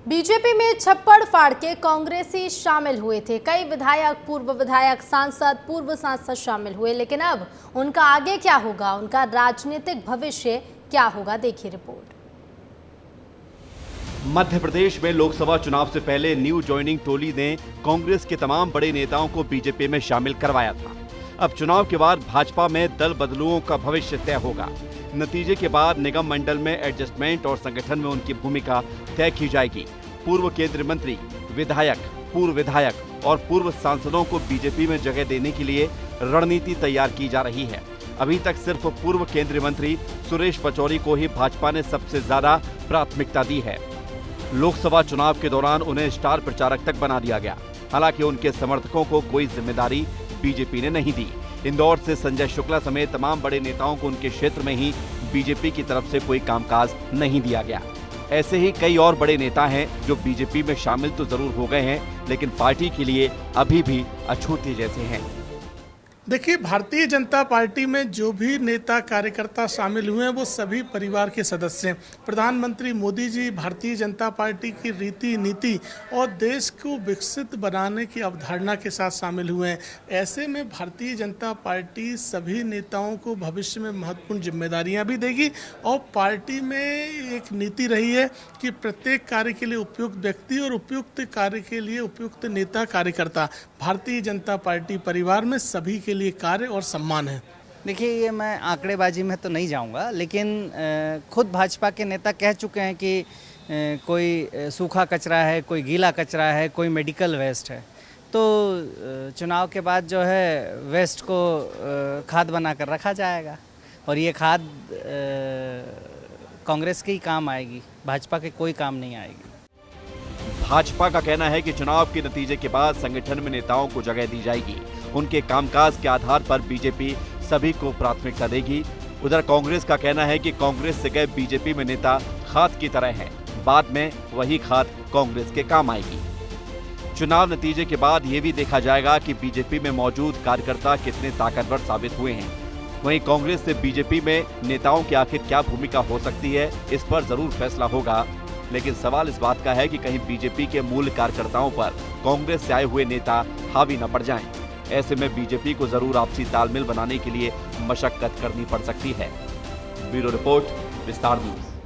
BJP में छप्पड़ फाड़ के कांग्रेसी शामिल हुए थे। कई विधायक, पूर्व विधायक, सांसद, पूर्व सांसद शामिल हुए, लेकिन अब उनका आगे क्या होगा, उनका राजनीतिक भविष्य क्या होगा, देखिए रिपोर्ट। मध्य प्रदेश में लोकसभा चुनाव से पहले न्यू जॉइनिंग टोली ने कांग्रेस के तमाम बड़े नेताओं को बीजेपी में शामिल करवाया था। अब चुनाव के बाद भाजपा में दल बदलुओं का भविष्य तय होगा। नतीजे के बाद निगम मंडल में एडजस्टमेंट और संगठन में उनकी भूमिका तय की जाएगी। पूर्व केंद्रीय मंत्री, विधायक, पूर्व विधायक और पूर्व सांसदों को बीजेपी में जगह देने के लिए रणनीति तैयार की जा रही है। अभी तक सिर्फ पूर्व केंद्रीय मंत्री सुरेश पचौरी को ही भाजपा ने सबसे ज्यादा प्राथमिकता दी है। लोकसभा चुनाव के दौरान उन्हें स्टार प्रचारक तक बना दिया गया। हालांकि उनके समर्थकों को कोई जिम्मेदारी बीजेपी ने नहीं दी। इंदौर से संजय शुक्ला समेत तमाम बड़े नेताओं को उनके क्षेत्र में ही बीजेपी की तरफ से कोई कामकाज नहीं दिया गया। ऐसे ही कई और बड़े नेता हैं जो बीजेपी में शामिल तो जरूर हो गए हैं, लेकिन पार्टी के लिए अभी भी अछूते जैसे हैं। देखिए, भारतीय जनता पार्टी में जो भी नेता कार्यकर्ता शामिल हुए हैं वो सभी परिवार के सदस्य हैं। प्रधानमंत्री मोदी जी भारतीय जनता पार्टी की रीति नीति और देश को विकसित बनाने की अवधारणा के साथ शामिल हुए हैं। ऐसे में भारतीय जनता पार्टी सभी नेताओं को भविष्य में महत्वपूर्ण जिम्मेदारियां भी देगी और पार्टी में एक नीति रही है कि प्रत्येक कार्य के लिए उपयुक्त व्यक्ति और उपयुक्त कार्य के लिए उपयुक्त नेता कार्यकर्ता। भारतीय जनता पार्टी परिवार में सभी के लिए कार्य और सम्मान है। देखिए, ये मैं आंकड़ेबाजी में तो नहीं जाऊंगा, लेकिन खुद भाजपा के नेता कह चुके हैं कि कोई सूखा कचरा है, कोई गीला कचरा है, कोई मेडिकल वेस्ट है। तो चुनाव के बाद जो है वेस्ट को खाद बनाकर रखा जाएगा और ये खाद कांग्रेस के ही काम आएगी, भाजपा के कोई काम नहीं आएगी। भाजपा का कहना है कि चुनाव के नतीजे के बाद संगठन में नेताओं को जगह दी जाएगी। उनके कामकाज के आधार पर बीजेपी सभी को प्राथमिकता देगी। उधर कांग्रेस का कहना है कि कांग्रेस से गए बीजेपी में नेता खाद की तरह हैं, बाद में वही खाद कांग्रेस के काम आएगी। चुनाव नतीजे के बाद ये भी देखा जाएगा कि बीजेपी में मौजूद कार्यकर्ता कितने ताकतवर साबित हुए हैं। वहीं कांग्रेस से बीजेपी में नेताओं की आखिर क्या भूमिका हो सकती है, इस पर जरूर फैसला होगा। लेकिन सवाल इस बात का है कि कहीं बीजेपी के मूल कार्यकर्ताओं पर कांग्रेस से आए हुए नेता हावी न पड़ जाएं। ऐसे में बीजेपी को जरूर आपसी तालमेल बनाने के लिए मशक्कत करनी पड़ सकती है। ब्यूरो रिपोर्ट, विस्तार न्यूज।